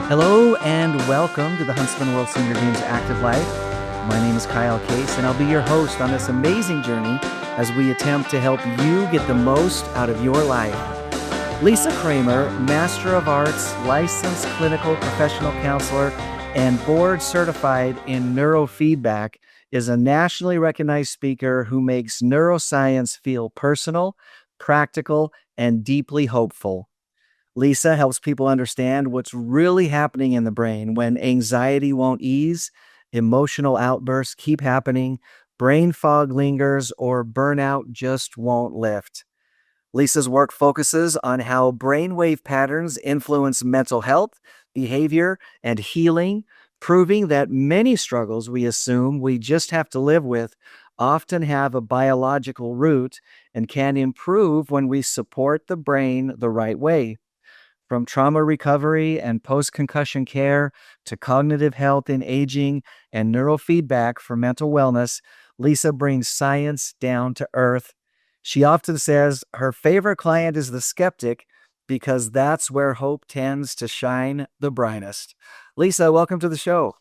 Hello and welcome to the Huntsman World Senior Games Active Life. My name is Kyle Case and I'll be your host on this amazing journey as we attempt to help you get the most out of your life. Lisa Cramer, Master of Arts, licensed clinical professional counselor, and board certified in neurofeedback, is a nationally recognized speaker who makes neuroscience feel personal, practical, and deeply hopeful. Lisa helps people understand what's really happening in the brain when anxiety won't ease, emotional outbursts keep happening, brain fog lingers, or burnout just won't lift. Lisa's work focuses on how brainwave patterns influence mental health, behavior, and healing, proving that many struggles we assume we just have to live with often have a biological root and can improve when we support the brain the right way. From trauma recovery and post-concussion care to cognitive health in aging and neurofeedback for mental wellness, Lisa brings science down to earth. She often says her favorite client is the skeptic because that's where hope tends to shine the brightest. Lisa, welcome to the show.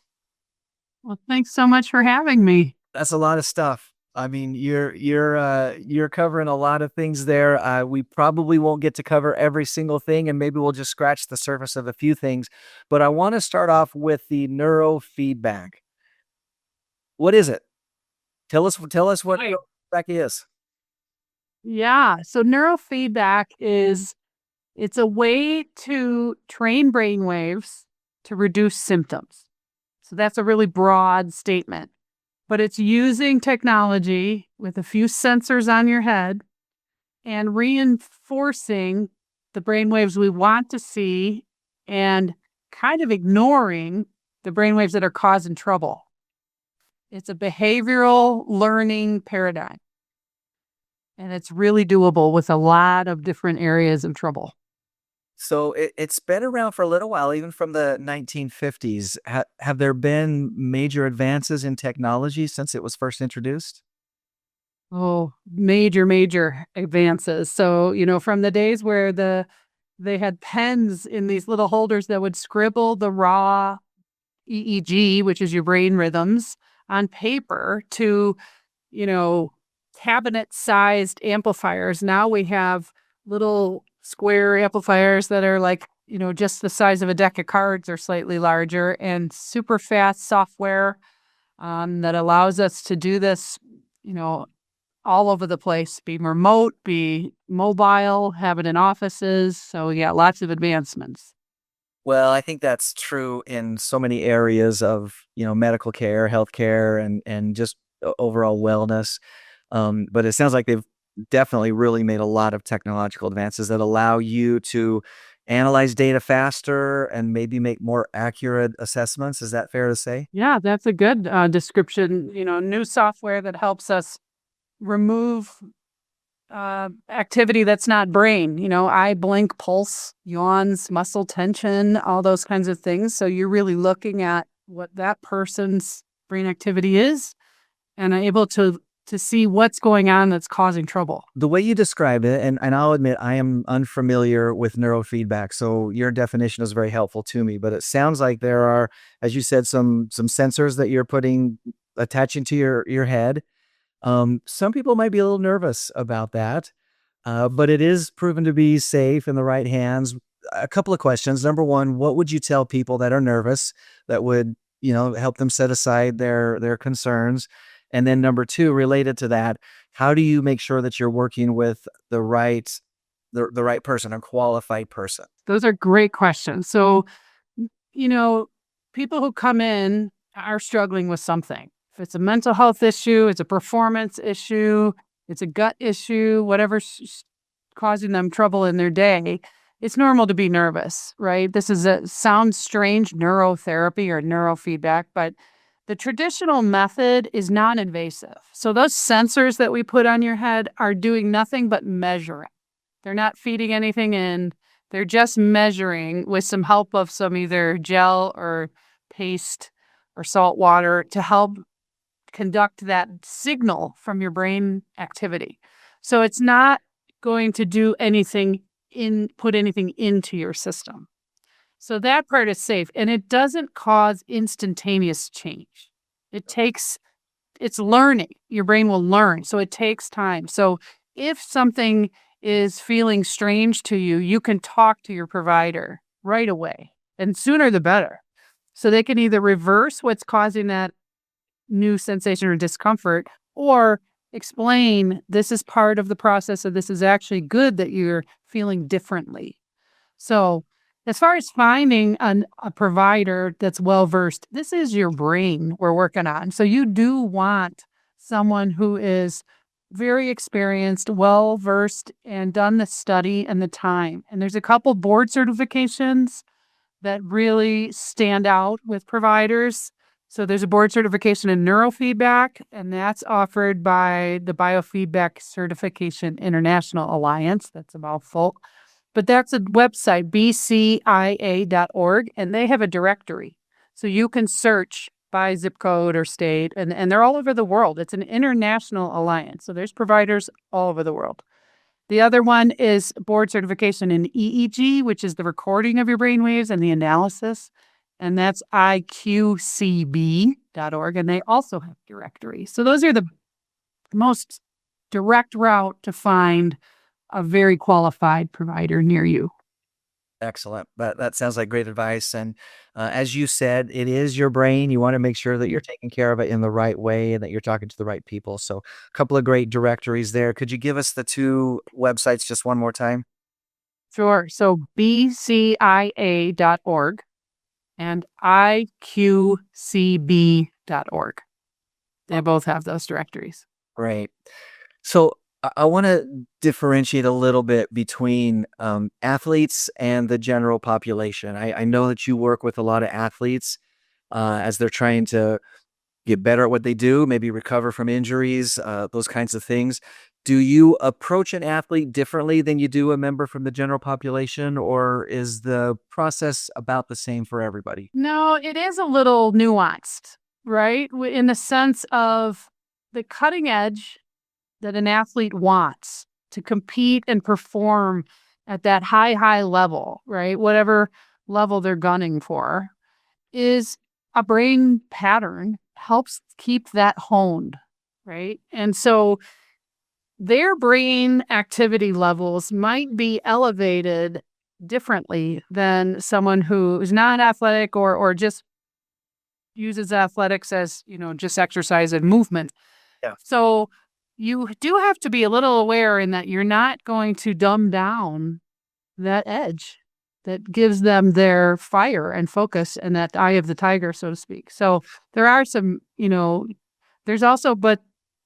Well, thanks so much for having me. That's a lot of stuff. I mean, you're covering a lot of things there. We probably won't get to cover every single thing, and maybe we'll just scratch the surface of a few things. But I want to start off with the neurofeedback. What is it? Tell us what Right. neurofeedback is. Yeah. So neurofeedback it's a way to train brain waves to reduce symptoms. So that's a really broad statement. But it's using technology with a few sensors on your head and reinforcing the brain waves we want to see and kind of ignoring the brain waves that are causing trouble. It's a behavioral learning paradigm. And it's really doable with a lot of different areas of trouble. So it's been around for a little while, even from the 1950s. Have there been major advances in technology since it was first introduced? Oh, major, major advances. So, from the days where they had pens in these little holders that would scribble the raw EEG, which is your brain rhythms, on paper to, you know, cabinet-sized amplifiers. Now we have little square amplifiers that are like, just the size of a deck of cards or slightly larger, and super fast software that allows us to do this, all over the place, be remote, be mobile, have it in offices. So yeah, lots of advancements. Well, I think that's true in so many areas of, medical care, healthcare, and just overall wellness. But it sounds like they've definitely really made a lot of technological advances that allow you to analyze data faster and maybe make more accurate assessments. Is that fair to say? Yeah, that's a good description. New software that helps us remove activity that's not brain, eye blink, pulse, yawns, muscle tension, all those kinds of things. So you're really looking at what that person's brain activity is and are able to see what's going on that's causing trouble. The way you describe it, and I'll admit I am unfamiliar with neurofeedback, so your definition is very helpful to me. But it sounds like there are, as you said, some sensors that you're attaching to your head. Some people might be a little nervous about that, but it is proven to be safe in the right hands. A couple of questions. Number one, what would you tell people that are nervous that would, help them set aside their concerns? And then number two, related to that, how do you make sure that you're working with the right person, a qualified person? Those are great questions. So, you know, people who come in are struggling with something. If it's a mental health issue, it's a performance issue, it's a gut issue, whatever's causing them trouble in their day, it's normal to be nervous, right? This sounds strange, neurotherapy or neurofeedback, but the traditional method is non-invasive. So those sensors that we put on your head are doing nothing but measuring. They're not feeding anything in. They're just measuring with some help of some either gel or paste or salt water to help conduct that signal from your brain activity. So it's not going to do anything put anything into your system. So that part is safe, and it doesn't cause instantaneous change. It's learning. Your brain will learn. So it takes time. So if something is feeling strange to you, you can talk to your provider right away, and sooner the better. So they can either reverse what's causing that new sensation or discomfort, or explain this is part of the process, and this is actually good that you're feeling differently. So, as far as finding a provider that's well versed, this is your brain we're working on. So, you do want someone who is very experienced, well versed, and done the study and the time. And there's a couple board certifications that really stand out with providers. So, there's a board certification in neurofeedback, and that's offered by the Biofeedback Certification International Alliance. That's a mouthful. But that's a website, bcia.org, and they have a directory. So you can search by zip code or state, and they're all over the world. It's an international alliance. So there's providers all over the world. The other one is board certification in EEG, which is the recording of your brain waves and the analysis. And that's iqcb.org, and they also have directories. So those are the most direct route to find a very qualified provider near you. Excellent. That sounds like great advice. And as you said, it is your brain. You want to make sure that you're taking care of it in the right way and that you're talking to the right people. So a couple of great directories there. Could you give us the two websites just one more time? Sure. So bcia.org and iqcb.org. They both have those directories. Great. So I want to differentiate a little bit between athletes and the general population. I know that you work with a lot of athletes as they're trying to get better at what they do, maybe recover from injuries, those kinds of things. Do you approach an athlete differently than you do a member from the general population, or is the process about the same for everybody? No, it is a little nuanced, right? In the sense of the cutting edge that an athlete wants to compete and perform at that high level, right? Whatever level they're gunning for, is a brain pattern helps keep that honed, right? And so their brain activity levels might be elevated differently than someone who is not athletic or just uses athletics as, just exercise and movement. Yeah. So you do have to be a little aware in that you're not going to dumb down that edge that gives them their fire and focus and that eye of the tiger, so to speak. So there are some, there's also, but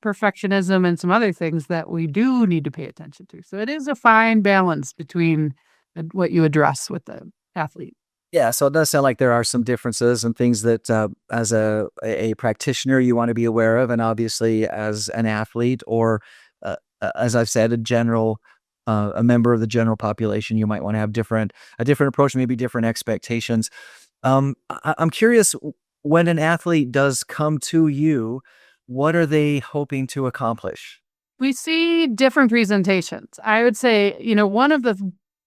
perfectionism and some other things that we do need to pay attention to. So it is a fine balance between what you address with the athlete. Yeah, so it does sound like there are some differences and things that as a practitioner you want to be aware of, and obviously as an athlete or as I've said, a member of the general population, you might want to have a different approach, maybe different expectations. I'm curious, when an athlete does come to you, what are they hoping to accomplish? We see different presentations. I would say, one of the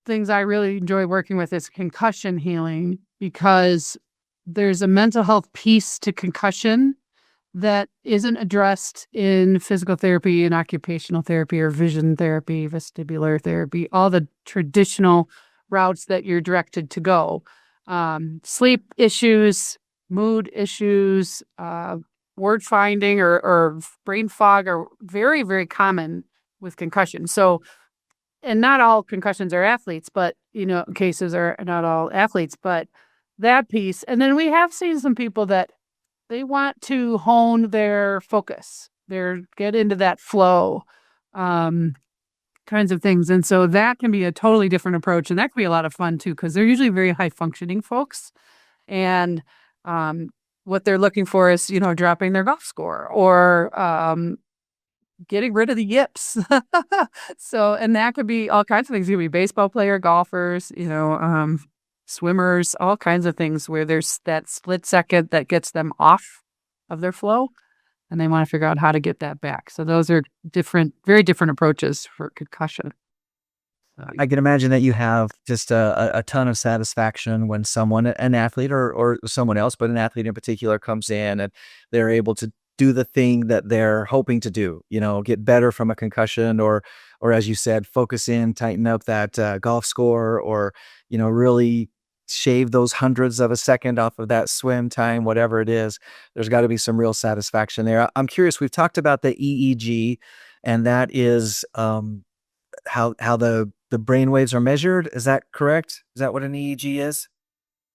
things I really enjoy working with is concussion healing, because there's a mental health piece to concussion that isn't addressed in physical therapy and occupational therapy or vision therapy, vestibular therapy, all the traditional routes that you're directed to go. Sleep issues, mood issues, word finding or brain fog are very, very common with concussion. So, and not all concussions are athletes, but, cases are not all athletes, but that piece. And then we have seen some people that they want to hone their focus, get into that flow, kinds of things. And so that can be a totally different approach. And that can be a lot of fun too, because they're usually very high functioning folks. And what they're looking for is, dropping their golf score or getting rid of the yips. So, and that could be all kinds of things. It could be baseball player, golfers, swimmers, all kinds of things where there's that split second that gets them off of their flow and they want to figure out how to get that back. So those are very different approaches for concussion. I can imagine that you have just a ton of satisfaction when someone, an athlete or someone else, but an athlete in particular comes in and they're able to do the thing that they're hoping to do, get better from a concussion or as you said, focus in, tighten up that golf score or, really shave those hundreds of a second off of that swim time, whatever it is. There's got to be some real satisfaction there. I'm curious, we've talked about the EEG and that is, how the brain waves are measured. Is that correct? Is that what an EEG is?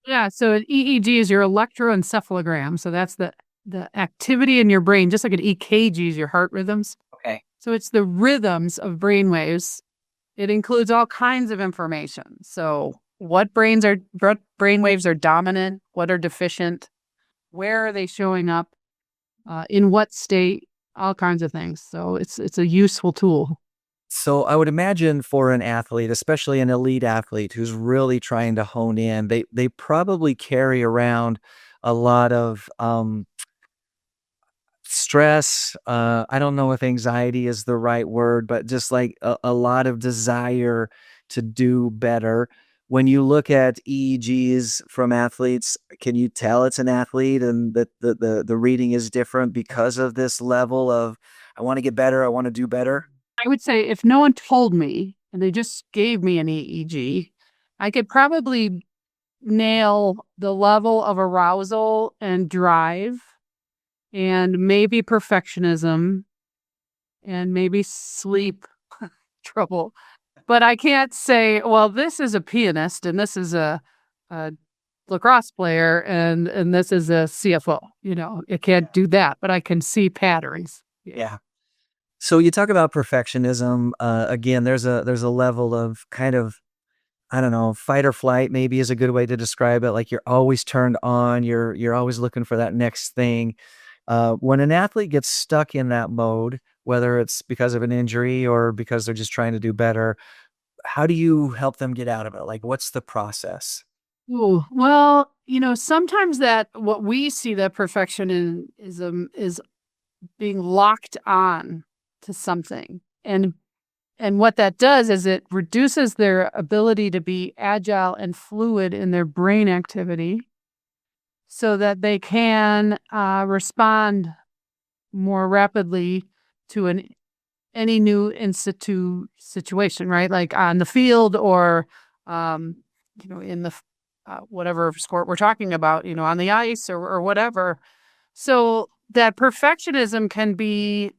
Yeah, so an EEG is your electroencephalogram. So that's the activity in your brain, just like an EKG is your heart rhythms. Okay. So it's the rhythms of brain waves. It includes all kinds of information. So what brain waves are dominant, what are deficient, where are they showing up, in what state, all kinds of things. So it's a useful tool. So I would imagine for an athlete, especially an elite athlete who's really trying to hone in, they probably carry around a lot of stress. I don't know if anxiety is the right word, but just like a lot of desire to do better. When you look at EEGs from athletes, can you tell it's an athlete and that the reading is different because of this level of I want to get better, I want to do better? I would say if no one told me and they just gave me an EEG, I could probably nail the level of arousal and drive and maybe perfectionism and maybe sleep trouble. But I can't say, well, this is a pianist and this is a lacrosse player and this is a CFO. I can't do that, but I can see patterns. Yeah. Yeah. So you talk about perfectionism. Again, there's a level of kind of I don't know, fight or flight maybe is a good way to describe it. Like you're always turned on. You're always looking for that next thing. When an athlete gets stuck in that mode, whether it's because of an injury or because they're just trying to do better, how do you help them get out of it? Like, what's the process? Ooh, well, sometimes that what we see that perfection in is being locked on to something. And what that does is it reduces their ability to be agile and fluid in their brain activity so that they can respond more rapidly to any new situation, right? Like on the field or, in the whatever sport we're talking about, on the ice or whatever. So that perfectionism can be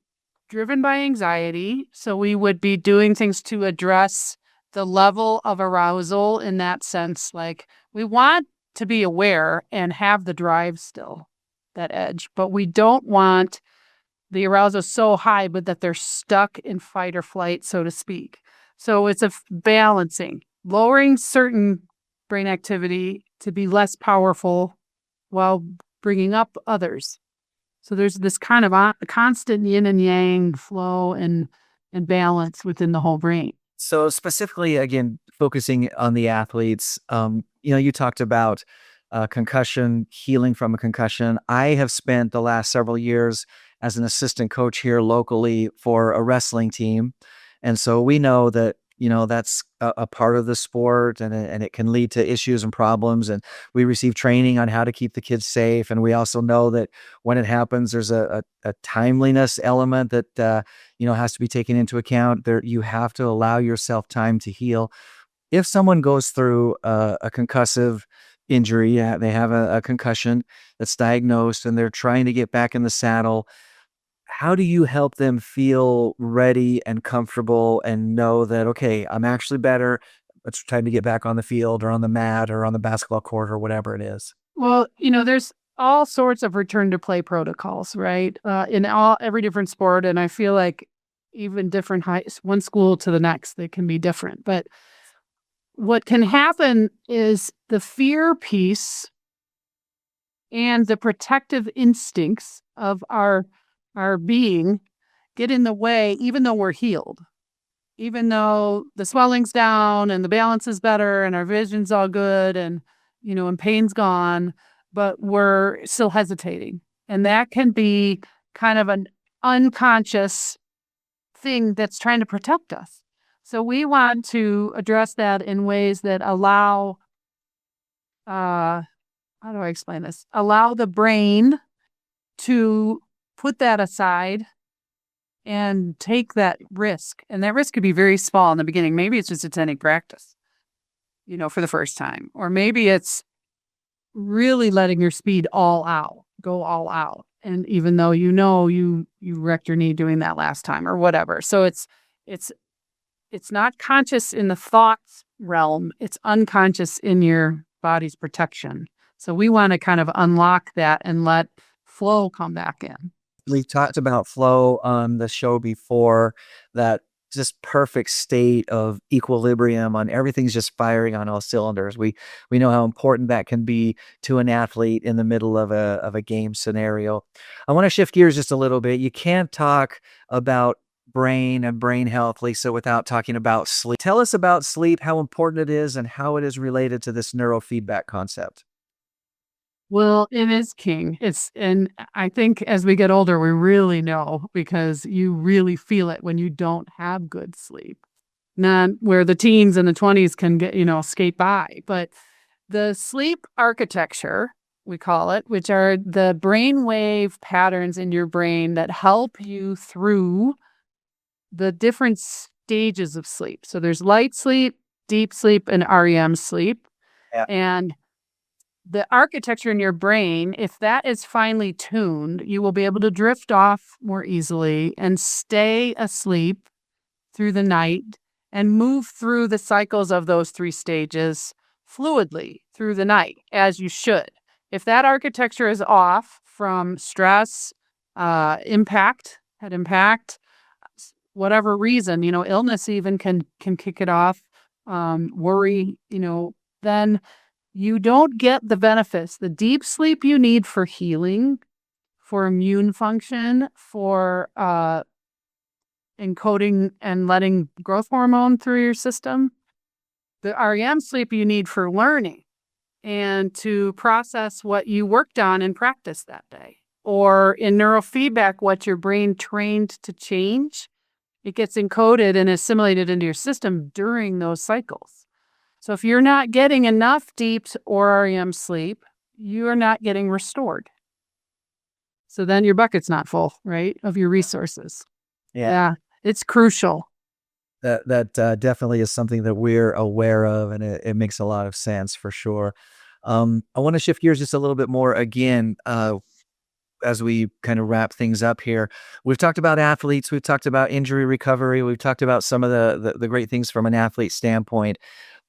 driven by anxiety. So we would be doing things to address the level of arousal in that sense. Like we want to be aware and have the drive still, that edge, but we don't want the arousal so high, but that they're stuck in fight or flight, so to speak. So it's a balancing, lowering certain brain activity to be less powerful while bringing up others. So there's this kind of constant yin and yang flow and balance within the whole brain. So specifically, again, focusing on the athletes, you talked about concussion, healing from a concussion. I have spent the last several years as an assistant coach here locally for a wrestling team. And so we know that, that's a part of the sport and it can lead to issues and problems. And we receive training on how to keep the kids safe. And we also know that when it happens, there's a timeliness element that, has to be taken into account. You have to allow yourself time to heal. If someone goes through a concussive injury, they have a concussion that's diagnosed and they're trying to get back in the saddle, how do you help them feel ready and comfortable and know that, okay, I'm actually better. It's time to get back on the field or on the mat or on the basketball court or whatever it is? Well, there's all sorts of return to play protocols, right? In every different sport. And I feel like even different one school to the next, they can be different. But what can happen is the fear piece and the protective instincts of our being get in the way, even though we're healed, even though the swelling's down and the balance is better and our vision's all good and pain's gone, but we're still hesitating. And that can be kind of an unconscious thing that's trying to protect us. So we want to address that in ways that allow, how do I explain this? Allow the brain to put that aside and take that risk. And that risk could be very small in the beginning. Maybe it's just attending practice, for the first time. Or maybe it's really letting your speed go all out. And even though you wrecked your knee doing that last time or whatever. So it's not conscious in the thoughts realm. It's unconscious in your body's protection. So we want to kind of unlock that and let flow come back in. We've talked about flow on the show before, that just perfect state of equilibrium on everything's just firing on all cylinders. We know how important that can be to an athlete in the middle of a game scenario. I want to shift gears just a little bit. You can't talk about brain and brain health, Lisa, without talking about sleep. Tell us about sleep, how important it is, and how it is related to this neurofeedback concept. Well, it is king. And I think as we get older, we really know, because you really feel it when you don't have good sleep. Not where the teens and the 20s can get, skate by, but the sleep architecture, we call it, which are the brainwave patterns in your brain that help you through the different stages of sleep. So there's light sleep, deep sleep, and REM sleep. Yeah. And the architecture in your brain, if that is finely tuned, you will be able to drift off more easily and stay asleep through the night and move through the cycles of those 3 stages fluidly through the night, as you should. If that architecture is off from stress, head impact, whatever reason, illness even can kick it off, worry, then you don't get the benefits, the deep sleep you need for healing, for immune function, for encoding and letting growth hormone through your system. The REM sleep you need for learning and to process what you worked on in practice that day. Or in neurofeedback, what your brain trained to change, it gets encoded and assimilated into your system during those cycles. So if you're not getting enough deep or REM sleep, you are not getting restored. So then your bucket's not full, right, of your resources. Yeah, it's crucial. That definitely is something that we're aware of, and it makes a lot of sense for sure. I want to shift gears just a little bit more again, as we kind of wrap things up here. We've talked about athletes, we've talked about injury recovery, we've talked about some of the great things from an athlete standpoint.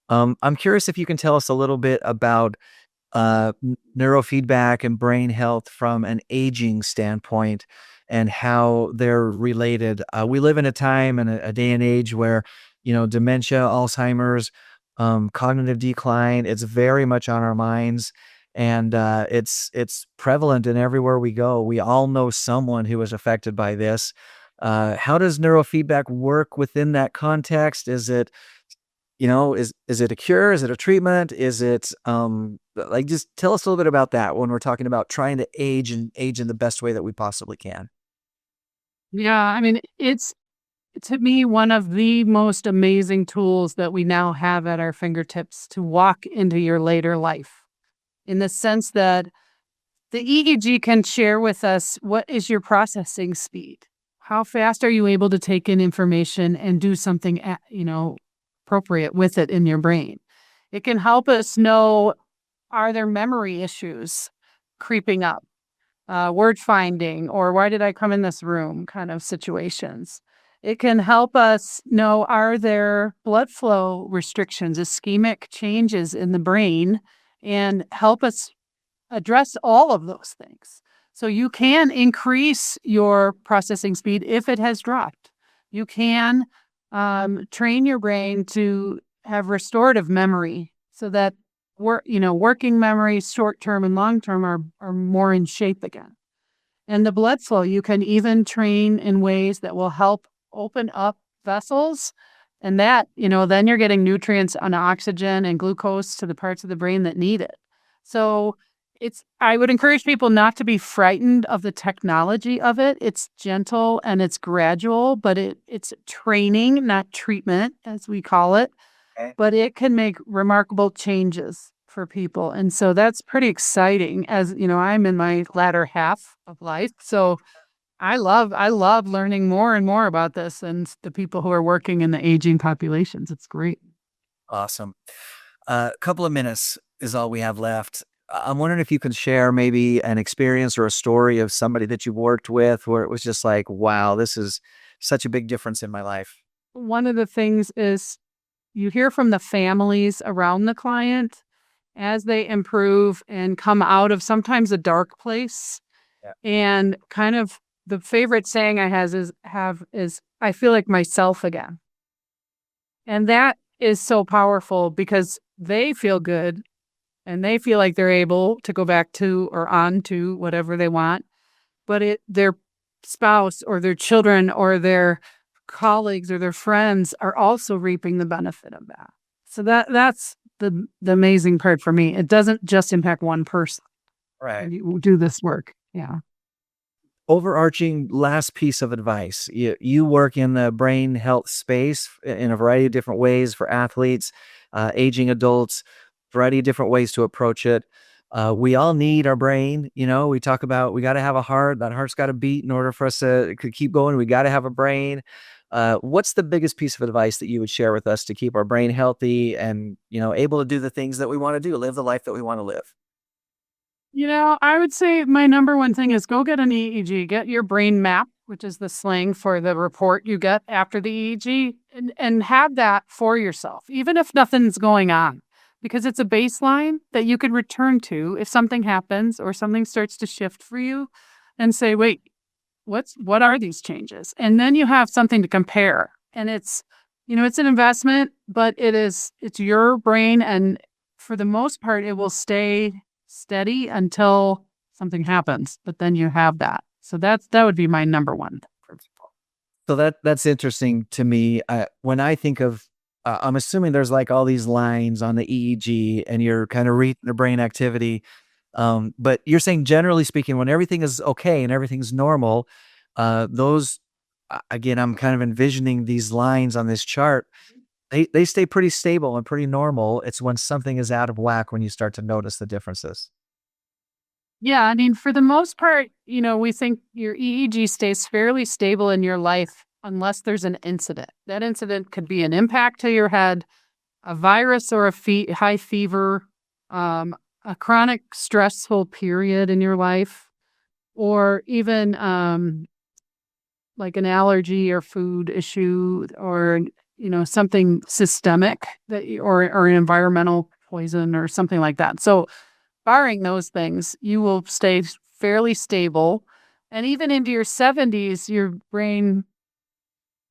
I'm curious if you can tell us a little bit about neurofeedback and brain health from an aging standpoint and how they're related. We live in a time and a day and age where, dementia, Alzheimer's, cognitive decline, it's very much on our minds. And it's prevalent in everywhere we go. We all know someone who was affected by this. How does neurofeedback work within that context? Is it, is it a cure? Is it a treatment? Is it just tell us a little bit about that when we're talking about trying to age in the best way that we possibly can. Yeah, I mean, it's, to me, one of the most amazing tools that we now have at our fingertips to walk into your later life, in the sense that the EEG can share with us, what is your processing speed? How fast are you able to take in information and do something, appropriate with it in your brain? It can help us know, are there memory issues creeping up? Word finding, or why did I come in this room kind of situations. It can help us know, are there blood flow restrictions, ischemic changes in the brain, and help us address all of those things. So you can increase your processing speed if it has dropped. You can train your brain to have restorative memory so that working memory, short-term and long-term, are more in shape again. And the blood flow, you can even train in ways that will help open up vessels. And that, then you're getting nutrients and oxygen and glucose to the parts of the brain that need it. So I would encourage people not to be frightened of the technology of it. It's gentle and it's gradual, but it's training, not treatment, as we call it. Okay. But it can make remarkable changes for people. And so that's pretty exciting. As you know, I'm in my latter half of life. So I love learning more and more about this and the people who are working in the aging populations. It's great. Awesome. A couple of minutes is all we have left. I'm wondering if you can share maybe an experience or a story of somebody that you worked with where it was just like, wow, this is such a big difference in my life. One of the things is you hear from the families around the client as they improve and come out of sometimes a dark place. Yeah. And kind of the favorite saying I have is I feel like myself again. And that is so powerful because they feel good and they feel like they're able to go back to or on to whatever they want. But their spouse or their children or their colleagues or their friends are also reaping the benefit of that. So that's the amazing part for me. It doesn't just impact one person Right. when you do this work. Yeah. Overarching last piece of advice. You work in the brain health space in a variety of different ways for athletes, aging adults, variety of different ways to approach it. We all need our brain. We talk about we got to have a heart. That heart's got to beat in order for us to keep going. We got to have a brain. What's the biggest piece of advice that you would share with us to keep our brain healthy and, able to do the things that we want to do, live the life that we want to live? I would say my number one thing is go get an EEG, get your brain map, which is the slang for the report you get after the EEG, and have that for yourself, even if nothing's going on, because it's a baseline that you could return to if something happens or something starts to shift for you and say, wait, what are these changes? And then you have something to compare. And it's an investment, but it's your brain. And for the most part, it will stay steady until something happens, but then you have that. So that would be my number one principle. So that's interesting to me. When I think of, I'm assuming there's like all these lines on the EEG and you're kind of reading the brain activity. But you're saying generally speaking, when everything is okay and everything's normal, those, again, I'm kind of envisioning these lines on this chart. They stay pretty stable and pretty normal. It's when something is out of whack when you start to notice the differences. Yeah, I mean, for the most part, we think your EEG stays fairly stable in your life unless there's an incident. That incident could be an impact to your head, a virus or a high fever, a chronic stressful period in your life, or even like an allergy or food issue or something systemic or an environmental poison or something like that. So barring those things, you will stay fairly stable. And even into your 70s, your brain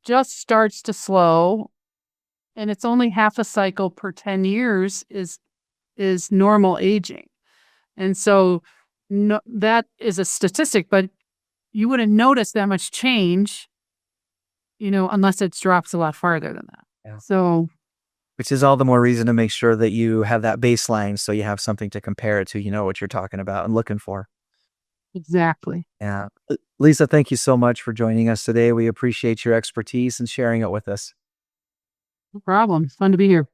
just starts to slow. And it's only half a cycle per 10 years is normal aging. And so that is a statistic, but you wouldn't notice that much change unless it drops a lot farther than that. Yeah. So, which is all the more reason to make sure that you have that baseline so you have something to compare it to, what you're talking about and looking for. Exactly. Yeah. Lisa, thank you so much for joining us today. We appreciate your expertise and sharing it with us. No problem. It's fun to be here.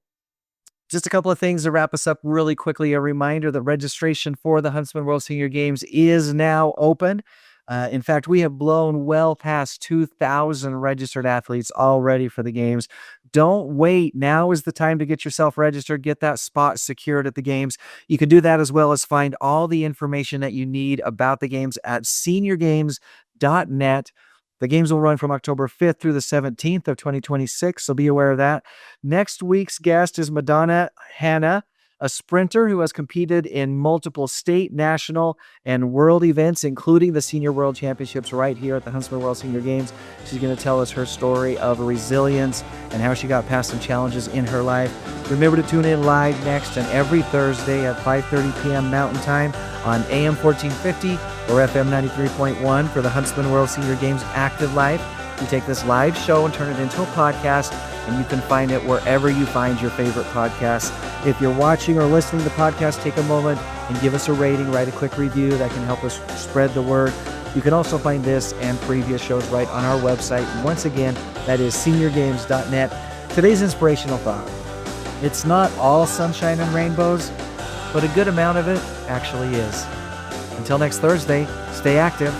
Just a couple of things to wrap us up really quickly. A reminder that registration for the Huntsman World Senior Games is now open. In fact, we have blown well past 2,000 registered athletes already for the games. Don't wait. Now is the time to get yourself registered, get that spot secured at the games. You can do that as well as find all the information that you need about the games at seniorgames.net. The games will run from October 5th through the 17th of 2026, so be aware of that. Next week's guest is Madonna Hanna, a sprinter who has competed in multiple state, national, and world events, including the Senior World Championships right here at the Huntsman World Senior Games. She's going to tell us her story of resilience and how she got past some challenges in her life. Remember to tune in live next and every Thursday at 5:30 p.m. Mountain Time on AM 1450 or FM 93.1 for the Huntsman World Senior Games Active Life. We take this live show and turn it into a podcast, and you can find it wherever you find your favorite podcasts. If you're watching or listening to the podcast, take a moment and give us a rating, write a quick review. That can help us spread the word. You can also find this and previous shows right on our website. And once again, that is seniorgames.net. Today's inspirational thought: it's not all sunshine and rainbows, but a good amount of it actually is. Until next Thursday, stay active.